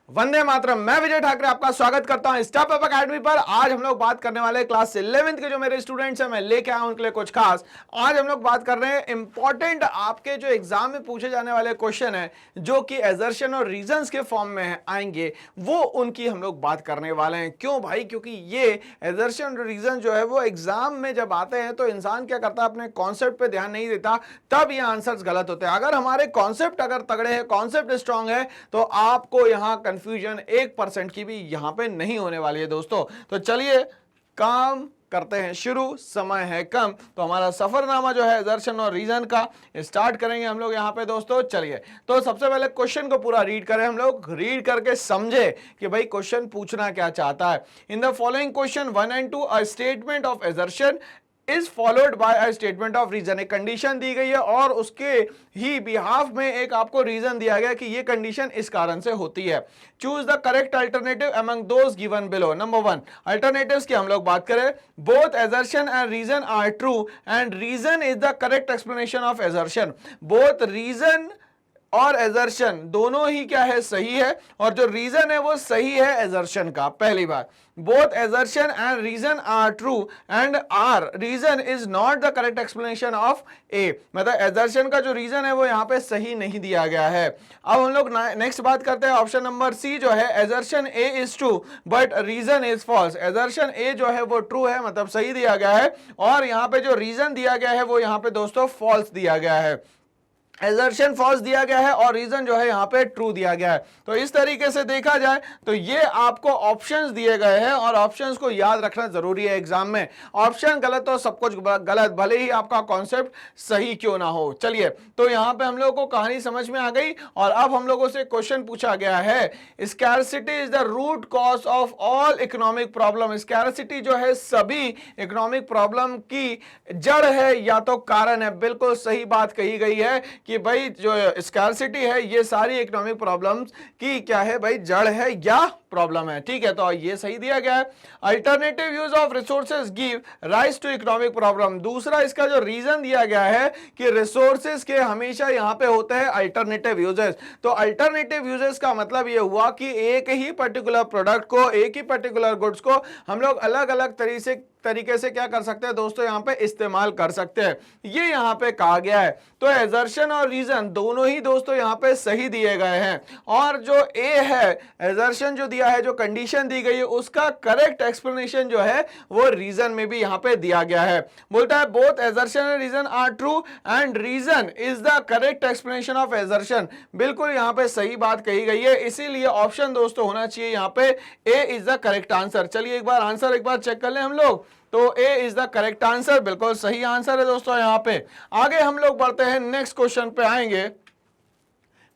वंदे मातरम। मैं विजय ठाकरे आपका स्वागत करता हूं स्टेप अप एकेडमी पर। आज हम लोग बात करने वाले क्लास 11th के जो मेरे स्टूडेंट्स हैं, मैं लेके आया हूं उनके लिए कुछ खास। आज हम लोग बात कर रहे हैं इंपॉर्टेंट आपके जो एग्जाम में पूछे जाने वाले क्वेश्चन है जो कि एजर्शन और रीजंस के फॉर्म में आएंगे, वो उनकी हम लोग बात करने वाले हैं। क्यों भाई? क्योंकि ये एजर्शन और रीजन जो है वो एग्जाम में जब आते हैं तो इंसान क्या करता है, अपने कॉन्सेप्ट पे ध्यान नहीं देता, तब ये आंसर्स गलत होते हैं। अगर हमारे कॉन्सेप्ट अगर तगड़े हैं, कॉन्सेप्ट स्ट्रांग है, तो आपको यहां कंफ्यूजन 1% की भी यहां पे नहीं होने वाली है दोस्तों। तो चलिए काम करते हैं शुरू, समय है कम, तो हमारा सफरनामा जो है एजर्शन और रीजन का स्टार्ट करेंगे हम लोग यहां पे दोस्तों। चलिए, तो सबसे पहले क्वेश्चन को पूरा रीड करें, हम लोग रीड करके समझे कि भाई क्वेश्चन पूछना क्या चाहता है। In the following question 1 and 2 a statement of assertion is followed by a statement of reason. एक कंडीशन दी गई है और उसके ही बिहाफ में एक आपको रीजन दिया गया कि ये कंडीशन इस कारण से होती है। Choose the correct alternative among those given below. Number 1, alternatives की हम लोग बात करें, both assertion and reason are true and reason is the correct explanation of assertion. Both reason और एजर्शन दोनों ही क्या है, सही है, और जो रीजन है वो सही है एजर्शन का। पहली बात, both assertion and reason are true and R reason is not the correct explanation of A. मतलब एजर्शन का जो रीजन है वो यहाँ पे सही नहीं दिया गया है। अब हम लोग नेक्स्ट बात करते हैं, ऑप्शन नंबर सी जो है, assertion A is true but reason is false. Assertion A जो है वो ट्रू है, मतलब सही दिया गया है, और यहाँ पे जो रीजन दिया गया है वो यहाँ पे दोस्तों फॉल्स दिया गया है। एजर्शन फॉल्स दिया गया है और रीजन जो है यहाँ पे ट्रू दिया गया है। तो इस तरीके से देखा जाए तो ये आपको ऑप्शंस दिए गए हैं और ऑप्शंस को याद रखना जरूरी है एग्जाम में। ऑप्शन गलत तो सब कुछ गलत, भले ही आपका कॉन्सेप्ट सही क्यों ना हो। चलिए, तो यहाँ पे हम लोगों को कहानी समझ में आ गई और अब हम लोगों से क्वेश्चन पूछा गया है, scarcity is the root cause of all economic problem. Scarcity जो है सभी इकोनॉमिक प्रॉब्लम की जड़ है या तो कारण है। बिल्कुल सही बात कही गई है कि भाई जो स्कैरसिटी है ये सारी इकोनॉमिक प्रॉब्लम्स की क्या है भाई, जड़ है या प्रॉब्लम है। ठीक है, तो ये सही दिया गया है। Alternative use of resources give rise to economic problem. दूसरा इसका जो रीजन दिया गया है कि रिसोर्सेज के हमेशा यहां पे होते हैं अल्टरनेटिव यूजेस। तो अल्टरनेटिव यूजेस का मतलब ये हुआ कि एक ही पर्टिकुलर प्रोडक्ट को, एक ही पर्टिकुलर गुड्स को हम लोग अलग अलग तरीके से क्या कर सकते हैं दोस्तों, यहां पे इस्तेमाल कर सकते हैं, ये यहां पे कहा गया है। तो एजर्शन और रीजन दोनों ही दोस्तों यहां पे सही दिए गए हैं, और जो ए है, एजर्शन जो दिया है, जो कंडीशन दी गई है, उसका करेक्ट एक्सप्लेनेशन जो है वो रीजन में भी यहां पे दिया गया है। बोलता है both assertion and reason are true and reason is the correct explanation of assertion. बिल्कुल यहां पे सही बात कही गई है, इसीलिए ऑप्शन दोस्तों होना चाहिए यहां पे ए इज द करेक्ट आंसर। चलिए एक बार आंसर एक बार चेक कर लें हम लोग, तो ए इज द करेक्ट आंसर, बिल्कुल सही आंसर है दोस्तों यहां पे। आगे हम लोग बढ़ते हैं, नेक्स्ट क्वेश्चन पे आएंगे।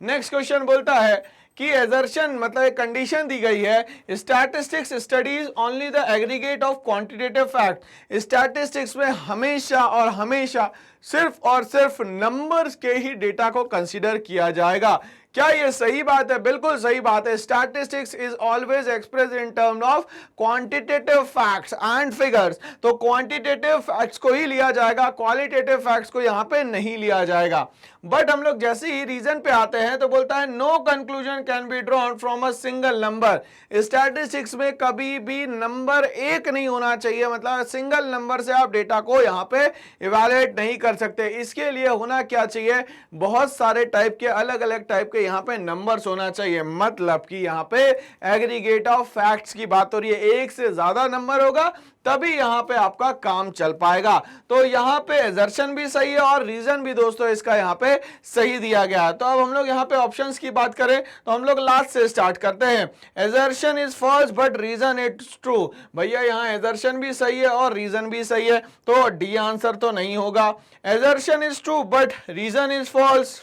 नेक्स्ट क्वेश्चन बोलता है कि एजर्शन मतलब एक कंडीशन दी गई है, statistics studies only the aggregate of quantitative fact. Statistics में हमेशा और हमेशा सिर्फ और सिर्फ नंबर्स के ही डेटा को कंसीडर किया जाएगा। क्या ये सही बात है? बिल्कुल सही बात है। Statistics is always express in term of quantitative facts and figures. तो क्वांटिटेटिव फैक्ट्स को ही लिया जाएगा, क्वालिटेटिव फैक्ट्स को यहां पे नहीं लिया जाएगा। बट हम लोग जैसे ही रीजन पे आते हैं तो बोलता है no conclusion can be drawn from a single number. Statistics में कभी भी नंबर एक नहीं होना चाहिए, मतलब सिंगल नंबर से आप डेटा को यहां पे इवैल्यूएट नहीं कर सकते। इसके लिए होना क्या चाहिए, बहुत सारे टाइप के, अलग अलग टाइप के यहां पे नंबर्स होना चाहिए। मतलब कि यहां पे एग्रीगेट ऑफ फैक्ट्स की बात हो रही है, एक से ज्यादा नंबर होगा तभी यहां पे आपका काम चल पाएगा। तो यहां पे एजर्शन भी सही है और रीजन भी दोस्तों इसका यहां पे सही दिया गया है। तो अब हम लोग यहां पे ऑप्शंस की बात करें तो हम लोग लास्ट से स्टार्ट करते हैं। Assertion is false but reason is true. भैया यहां एजर्शन भी सही है और रीजन भी सही है, तो डी आंसर तो नहीं होगा। Assertion is true but reason is false,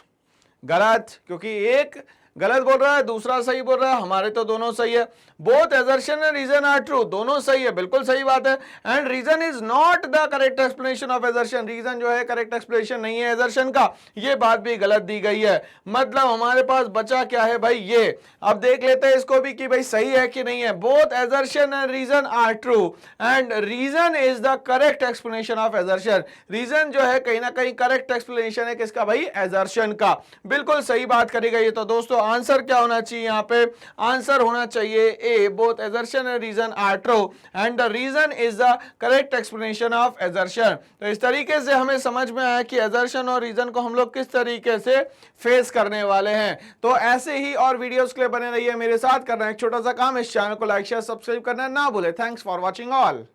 गलत, क्योंकि एक गलत बोल रहा है, दूसरा सही बोल रहा है, हमारे तो दोनों सही है। Both assertion and reason are true, दोनों सही है, बिल्कुल सही बात है। And reason is not the correct explanation of assertion, reason जो है करेक्ट एक्सप्लेनेशन नहीं है एजर्शन का, ये बात भी गलत दी गई है। मतलब हमारे पास बचा क्या है भाई, ये अब देख लेते हैं इसको भी कि भाई सही है कि नहीं है। Both assertion and reason are true and reason is the correct explanation of assertion. Reason जो है कहीं ना कहीं करेक्ट एक्सप्लेनेशन है किसका भाई, एजर्शन का। बिल्कुल सही बात करी गई है। तो दोस्तों आंसर क्या होना चाहिए यहाँ पे? आंसर होना चाहिए ए, both assertion and reason are true and the reason is the correct explanation of assertion। तो इस तरीके से हमें समझ में आया कि assertion और reason को हम लोग किस तरीके से फेस करने वाले हैं। तो ऐसे ही और वीडियोस के लिए बने रहिए मेरे साथ। करना एक छोटा सा काम, इस चैनल को लाइक शेयर सब्सक्राइब करना ना भूले। Thanks for watching all.